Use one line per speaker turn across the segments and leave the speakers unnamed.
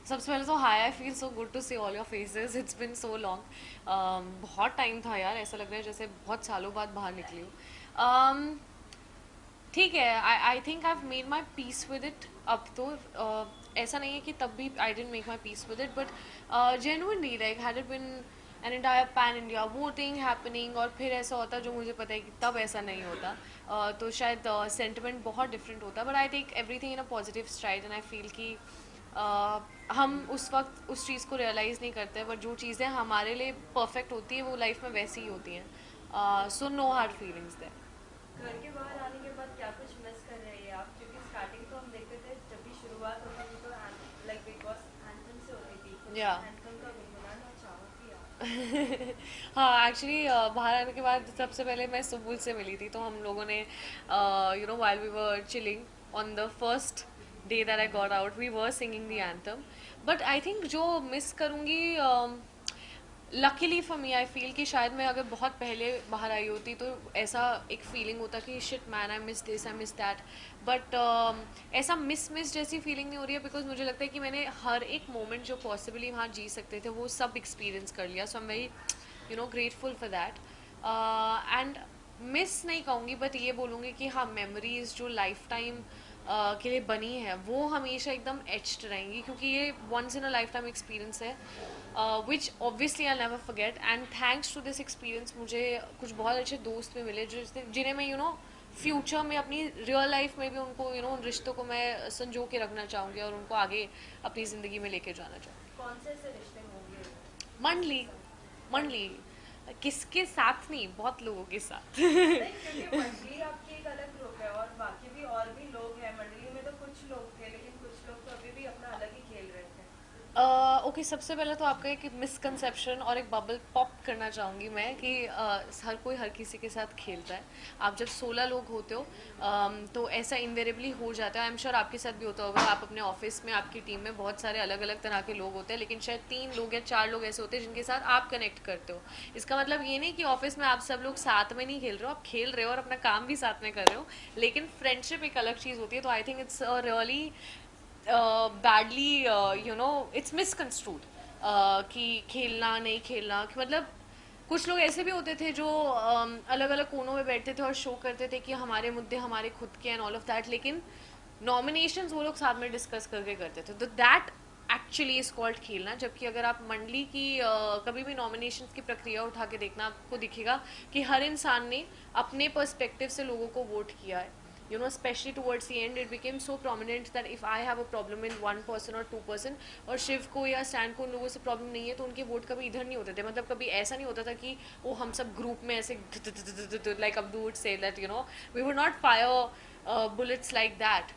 सबसे पहले तो hi, I feel so good to see all your faces, it's been so long. बहुत time था यार, ऐसा लग रहा है जैसे बहुत सालों बाद बाहर निकली हूँ। ठीक है, I think I made my peace with it अब तो। ऐसा नहीं है कि तब भी I didn't make my peace with it, but genuinely like had it been an entire pan India voting happening और फिर ऐसा होता जो मुझे पता है कि तब ऐसा नहीं होता, तो शायद सेंटिमेंट बहुत डिफरेंट होता। But I take everything in a positive stride and I feel कि हम उस वक्त उस चीज़ को रियलाइज़ नहीं करते, बट जो चीज़ें हमारे लिए परफेक्ट होती है वो लाइफ में वैसी ही होती हैं। So no hard feelings there.
घर के बाहर आने के बाद क्या कुछ मिस कर रहे हैं आप? क्योंकि स्टार्टिंग तो हम देखते थे जब भी शुरुआत होती थी तो लाइक बिग बॉस एंथम से होती थी, कुछ
या
एंथम का गुनगुनाना चाहोगी आप?
हाँ, एक्चुअली बाहर आने के बाद सबसे पहले मैं सुबुल से मिली थी, तो हम लोगों ने while we were chilling on the first day that I got out we were singing the anthem. But I think जो मिस करूँगी, luckily for me I feel कि शायद मैं अगर बहुत पहले बाहर आई होती तो ऐसा एक फीलिंग होता कि shit man, I miss this, I miss that. But ऐसा मिस जैसी फीलिंग नहीं हो रही है, बिकॉज मुझे लगता है कि मैंने हर एक मोमेंट जो पॉसिबली वहाँ जी सकते थे वो सब एक्सपीरियंस कर लिया। So I am very grateful for that. And miss नहीं कहूँगी, बट ये बोलूँगी कि हाँ, मेमोरीज जो लाइफ टाइम के लिए बनी है वो हमेशा एकदम एच्ड रहेंगी, क्योंकि ये once in a lifetime experience है, which obviously I never forget. And thanks to this experience मुझे कुछ बहुत अच्छे दोस्त भी मिले जो जिन्हें मैं फ्यूचर में अपनी रियल लाइफ में भी उनको उन रिश्तों को मैं संजो के रखना चाहूँगी और उनको आगे अपनी ज़िंदगी में लेके जाना चाहूँगी।
कौन से ऐसे रिश्ते होंगे वो?
मंडली, मंडली, किसके साथ नहीं, बहुत लोगों के साथ।
नहीं, क्योंकि मंडली आपकी एक अलग ग्रुप है और बाकी भी और भी लोग हैं। मंडली में तो कुछ लोग थे लेकिन कुछ लोग तो अभी भी अपना अलग ही खेल रहे थे।
ओके, सबसे पहले तो आपका एक मिसकंसेप्शन और एक बबल पॉप करना चाहूँगी मैं कि हर कोई हर किसी के साथ खेलता है। आप जब 16 लोग होते हो, तो ऐसा इनवेरेबली हो जाता है। आई एम श्योर आपके साथ भी होता होगा। आप अपने ऑफिस में, आपकी टीम में बहुत सारे अलग अलग तरह के लोग होते हैं, लेकिन शायद 3 लोग या 4 लोग ऐसे होते हैं जिनके साथ आप कनेक्ट करते हो। इसका मतलब ये नहीं कि ऑफिस में आप सब लोग साथ में नहीं खेल रहे हो, आप खेल रहे हो और अपना काम भी साथ में कर रहे हो, लेकिन फ्रेंडशिप एक अलग चीज़ होती है। तो I think it's really badly, it's misconstrued कि खेलना नहीं खेलना, कि मतलब कुछ लोग ऐसे भी होते थे जो अलग अलग कोनों में बैठते थे और शो करते थे कि हमारे मुद्दे हमारे खुद के एंड ऑल ऑफ दैट, लेकिन नॉमिनेशंस वो लोग साथ में डिस्कस करके करते थे। तो दैट एक्चुअली इज कॉल्ड खेलना। जबकि अगर आप मंडली की कभी भी नॉमिनेशंस की प्रक्रिया उठा के देखना, आपको दिखेगा कि हर इंसान ने अपने पर्सपेक्टिव से लोगों को वोट किया है। Especially towards the end, it became so prominent that if I have a problem in 1% or 2%, और शिव को या स्टैंड को उन लोगों से प्रॉब्लम नहीं है, तो उनके वोट कभी इधर नहीं होते थे। मतलब कभी ऐसा नहीं होता था कि वो हम सब ग्रुप में ऐसे like Abdu would say that we would not fire bullets like that.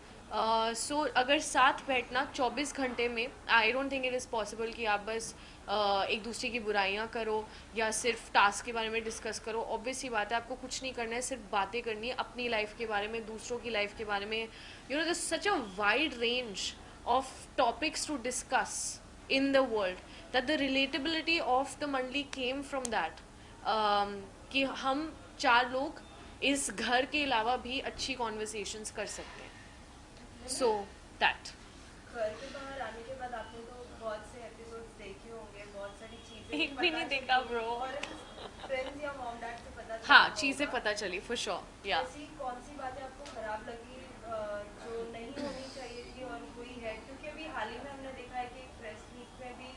So अगर साथ बैठना 24 घंटे में, I don't think it is possible कि आप बस एक दूसरे की बुराइयां करो या सिर्फ टास्क के बारे में डिस्कस करो। ऑब्वियस ही बात है, आपको कुछ नहीं करना है, सिर्फ बातें करनी है अपनी लाइफ के बारे में, दूसरों की लाइफ के बारे में। This such a wide range of topics to discuss in the world, that the relatability of the mandali came from that, कि हम 4 लोग इस घर के अलावा भी अच्छी कॉन्वर्सेशंस कर सकते हैं। सो
मैंने
दैट।
घर के बाहर आने के बाद आपने तो बहुत से एपिसोड्स देखे होंगे, बहुत सारी चीजें भी
एक भी
पता
नहीं देखा
चली,
ब्रो।
और फ्रेंड्स या मॉम डैड से पता चला
हाँ, चीज़ें
होगा।
पता चली फॉर श्योर या।
ऐसी कौन सी बातें आपको खराब लगी जो नहीं होनी चाहिए थी और हुई है? क्योंकि अभी हाल ही में हमने देखा है कि एक प्रेस मीट में भी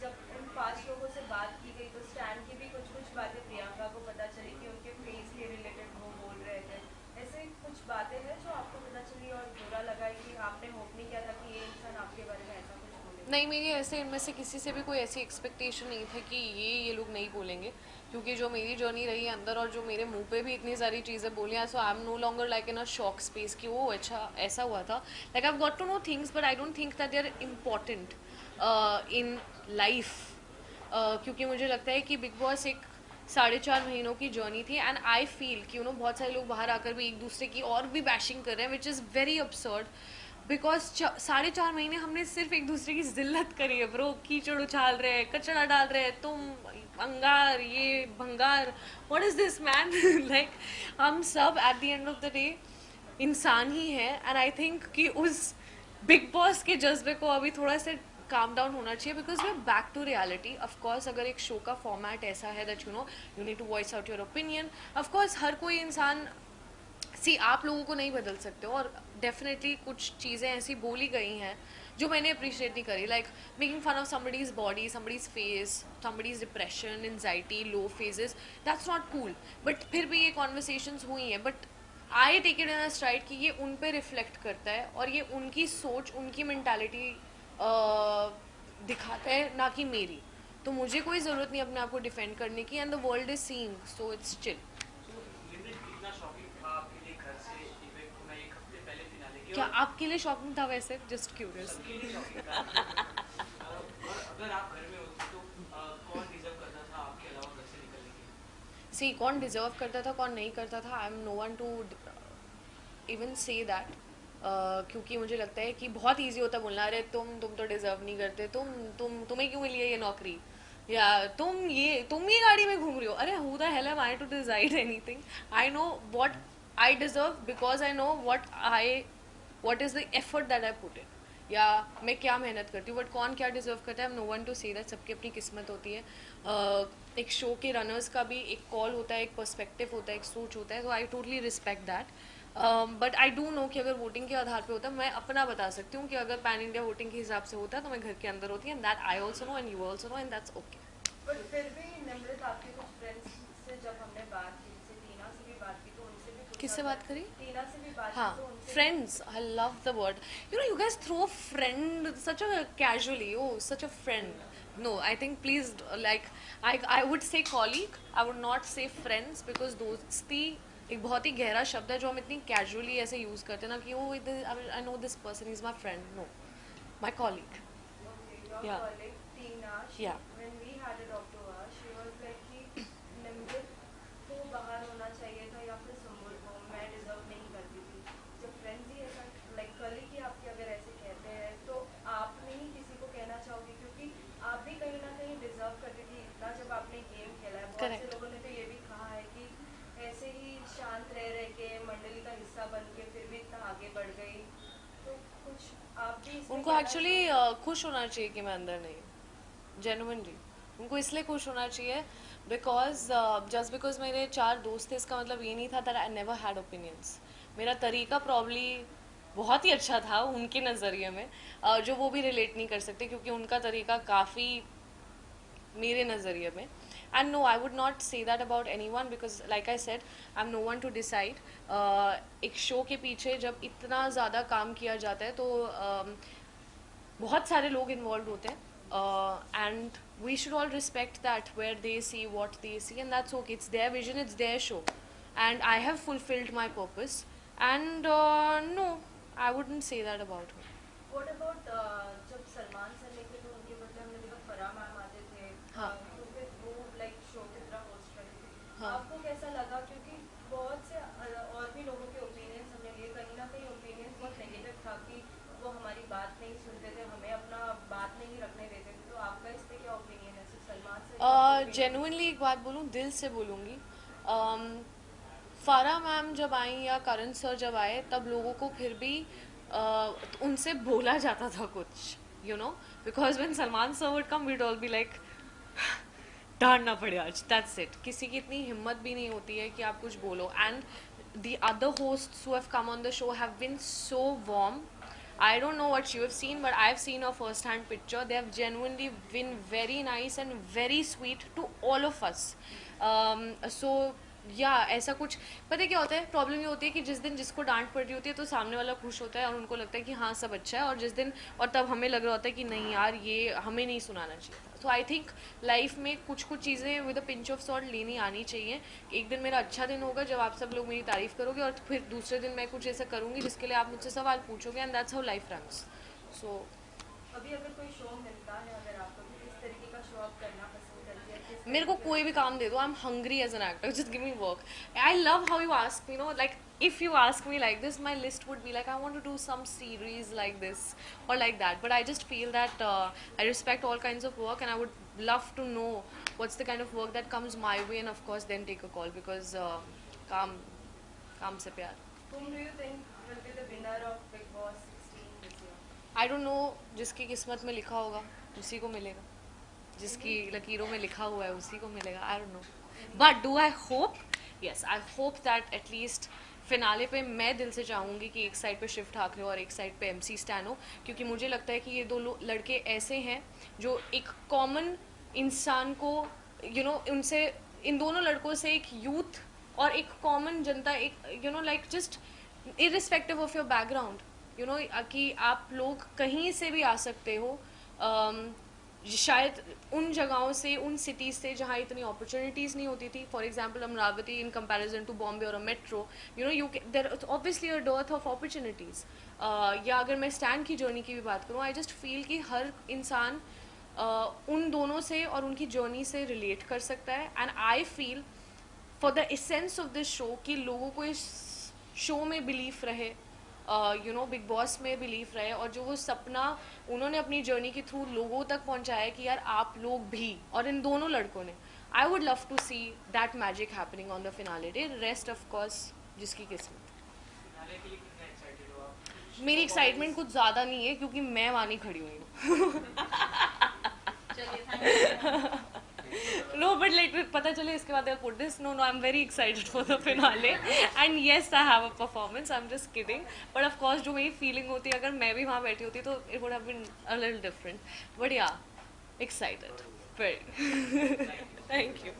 जब उन 5 लोगों से बात की गई तो स्टैंड की भी कुछ कुछ बातें प्रियंका को पता चली कि उनके फेस के रिलेटेड वो बोल रहे थे। ऐसे कुछ बातें हैं जो आपको पता चली और बुरा लगा है कि आपने होप नहीं किया था कि ये इंसान आपके बारे में ऐसा कुछ बोलेगा?
नहीं, मेरी ऐसे इनमें से किसी से भी कोई ऐसी एक्सपेक्टेशन नहीं था कि ये लोग नहीं बोलेंगे, क्योंकि जो मेरी जर्नी रही है अंदर और जो मेरे मुंह पे भी इतनी सारी चीज़ें बोली हैं, so I am no longer like in a shock space कि वो अच्छा ऐसा हुआ था। Like I got to know things, but I don't think that they are important in life. क्योंकि मुझे लगता है कि बिग बॉस एक 4.5 महीनों की जर्नी थी, एंड आई फील कि बहुत सारे लोग बाहर आकर भी एक दूसरे की और भी बैशिंग कर रहे हैं, which is very absurd. Because 4.5 महीने हमने सिर्फ एक दूसरे की जिल्लत करी है ब्रो। कीचड़ उछाल रहे हैं, कचरा डाल रहे हैं, तुम अंगार, ये भंगार, what is this man. Like हम सब at the end of the day इंसान ही हैं, एंड आई थिंक कि उस बिग बॉस के जज्बे को अभी थोड़ा सा काम डाउन होना चाहिए because we are back to reality. Of course अगर एक शो का फॉर्मेट ऐसा है that you know you need to voice out your opinion. Of course हर कोई इंसान सी आप लोगों को नहीं बदल सकते हो और डेफिनेटली कुछ चीज़ें ऐसी बोली गई हैं जो मैंने अप्रिशिएट नहीं करी, like making fun of somebody's body, somebody's face, somebody's depression, anxiety, low phases. That's not cool. But फिर भी ये कॉन्वर्सेशंस हुई हैं. But I take it in a stride कि ये उन पे रिफ्लेक्ट करता है और ये उनकी सोच, उनकी मैंटालिटी दिखाता है, ना कि मेरी. तो मुझे कोई ज़रूरत नहीं अपने आप को डिफेंड करने की. And the world is seeing, so it's chill. क्या आपके लिए शॉकिंग था वैसे? Just curious. सी कौन डिजर्व करता था कौन नहीं करता था, I am no one to even say that. क्योंकि मुझे लगता है कि बहुत ईजी होता है बोलना, अरे तुम तो डिजर्व नहीं करते, तुम्हें क्यों मिली है ये नौकरी, या तुम ये गाड़ी में घूम रही हो. अरे who the hell am I to decide anything? I know what I deserve because I know what is the effort that I put in, या मैं क्या मेहनत करती हूँ. बट कौन क्या डिजर्व करता है, I am no one to say that. सबकी अपनी किस्मत होती है. एक शो के रनर्स का भी एक कॉल होता है, एक पर्सपेक्टिव होता है, एक सोच होता है. तो I totally respect that. But I do know कि अगर वोटिंग के आधार पे होता, मैं अपना बता सकती हूँ कि अगर पैन इंडिया वोटिंग के हिसाब से होता तो मैं घर के अंदर होती. And that I also know and you also know and that's okay.
But फिर भी निम्रत आपके कुछ फ्रेंड्स से जब हमने बात की, जैसे टीना से भी बात की तो उनसे भी पूछा
किससे बात करी?
टीना से भी बात
हाँ,
की तो उनसे
friends. I love the word. You know, you guys throw a friend such a casually. Oh, such a friend. No, I think please like I would say colleague. I would not say friends because दोस्ती एक बहुत ही गहरा शब्द है जो हम इतनी casually ऐसे यूज करते हैं ना कि वो I know this person is my friend. No, my colleague.
okay, your
Yeah.
colleague Tina,
Yeah.
when we had a talk to her, she was like कि निम्रत को बाहर होना चाहिए था या फिर सुम्बुल को, मैं डिजर्व नहीं करती थी. जब फ्रेंड्स ही ऐसा लाइक कलीग ही आपके अगर ऐसे कहते हैं तो आप नहीं किसी को कहना चाहोगे, क्योंकि आप भी कहीं ना कहीं डिजर्व करती थी इतना जब आपने गेम खेला है. बहुत
Correct.
से लोगों ने तो ये भी कहा है कि ऐसे ही शांत रह के मंडली का हिस्सा बन के फिर भी इतना आगे बढ़ गई. तो कुछ आप भी इसमें
उनको
कहना
एक्चुअली
चाहोगे?
खुश होना चाहिए कि मैं अंदर नहीं. जेनुइनली उनको इसलिए खुश होना चाहिए बिकॉज जस्ट बिकॉज मेरे 4 दोस्त थे इसका मतलब ये नहीं था that I never had opinions. मेरा तरीका प्रॉब्ली बहुत ही अच्छा था उनके नज़रिए में, जो वो भी रिलेट नहीं कर सकते क्योंकि उनका तरीका काफ़ी मेरे नज़रिए में. And no, I would not say that about anyone because like I said I am no one to decide. एक शो के पीछे जब इतना ज़्यादा काम किया जाता है तो बहुत सारे लोग इन्वॉल्व होते हैं. And we should all respect that where they see what they see, and that's okay. It's their vision, it's their show, and I have fulfilled my purpose. And no, I wouldn't say that about her.
What about जब Salman sir लेके तो उनके बदले हमने देखा Farah ma'am आते थे.
हाँ.
तो फिर वो लाइक शो की तरह होस्ट करते थे.
हाँ.
आपको कैसा लगा? क्योंकि बहुत से और भी लोगों के ओपिनियंस हमने लिए, कहीं ना कहीं ओपिनियंस बहुत नेगेटिव था कि वो हमारी बात नहीं सुनते थे, हमें अपना बात नहीं रखने देते थे. तो आपका इस पे क्या ओपिनियन है? सिर्फ सलमान सर
जेनुइनली एक बात बोलूँ, दिल से बोलूँगी. फारा मैम जब आई या करण सर जब आए तब लोगों को फिर भी उनसे बोला जाता था कुछ, you know, because when Salman sir would come we'd all be like डांटना पड़े आज, दैट्स इट. किसी की इतनी हिम्मत भी नहीं होती है कि आप कुछ बोलो. And the other hosts who have come on the show have been so warm. I don't know what you have seen, but I've seen a first-hand picture. They have genuinely been very nice and very sweet to all of us. So या ऐसा कुछ पता है क्या होता है, problem ये होती है कि जिस दिन जिसको डांट पड़ रही होती है तो सामने वाला खुश होता है और उनको लगता है कि हाँ सब अच्छा है, और जिस दिन और तब हमें लग रहा होता है कि नहीं यार ये हमें नहीं सुनाना चाहिए था. सो आई थिंक लाइफ में कुछ कुछ चीज़ें with a pinch of salt लेनी आनी चाहिए. एक दिन मेरा अच्छा दिन होगा जब आप सब लोग मेरी तारीफ़ करोगे, और फिर दूसरे दिन मैं कुछ ऐसा करूँगी जिसके लिए आप मुझसे सवाल पूछोगे, and that's how life runs. So
अभी अगर कोई शो मिलता है अगर आपको, तो किस तरीके का शो आप करना पसंद करती है? किस
मेरे को
तरीके
कोई भी काम दे दो, I am hungry as an actor, just give me work. I love how you ask me, no, like if you ask me like this, my list would be like I want to do some series like this or like that. But I just feel that I respect all kinds of work, and I would love to know what's the kind of work that comes my way, and of course then take a call because काम से प्यार.
Whom do you think will be the winner of Big Boss 16 this year?
I don't know, जिसकी किस्मत में लिखा होगा उसी को मिलेगा, जिसकी लकीरों में लिखा हुआ है उसी को मिलेगा, I don't know. But do I hope, yes I hope that at least finale पे मैं दिल से चाहूँगी कि एक साइड पे शिव ठाकरे और एक साइड पे MC स्टैन हो, क्योंकि मुझे लगता है कि ये दो लड़के ऐसे हैं जो एक कॉमन इंसान को उनसे, इन दोनों लड़कों से एक यूथ और एक कॉमन जनता, एक like just irrespective of your background, कि आप लोग कहीं से भी आ सकते हो, शायद उन जगहों से, उन सिटीज़ से जहाँ इतनी अपॉर्चुनिटीज़ नहीं होती थी। For example Amravati in comparison to Bombay और a metro, you there obviously a dearth of opportunities. या अगर मैं स्टैंड की जर्नी की भी बात करूँ, आई जस्ट फील कि हर इंसान उन दोनों से और उनकी जर्नी से रिलेट कर सकता है। And I feel for the essence of this show कि लोगों को इस शो में बिलीफ रहे, बिग बॉस में बिलीफ रहे, और जो वो सपना उन्होंने अपनी जर्नी के थ्रू लोगों तक पहुंचाया कि यार आप लोग भी, और इन दोनों लड़कों ने, I would love to see that magic happening on the finale day. Rest of course जिसकी किस्मत।
फिनाले के लिए कितने एक्साइटेड हो आप?
मेरी एक्साइटमेंट कुछ ज़्यादा नहीं है क्योंकि मैं वहाँ नहीं खड़ी हुई हूँ।
चलिए, thank you.
No, but like पता चले इसके बाद I'll put this. No, I'm very excited for the finale. And yes, I have a performance. I'm just kidding. But of course, जो मेरी feeling होती है, अगर मैं भी वहाँ बैठी होती तो it would have been a little different. But yeah, excited. Very. Thank you.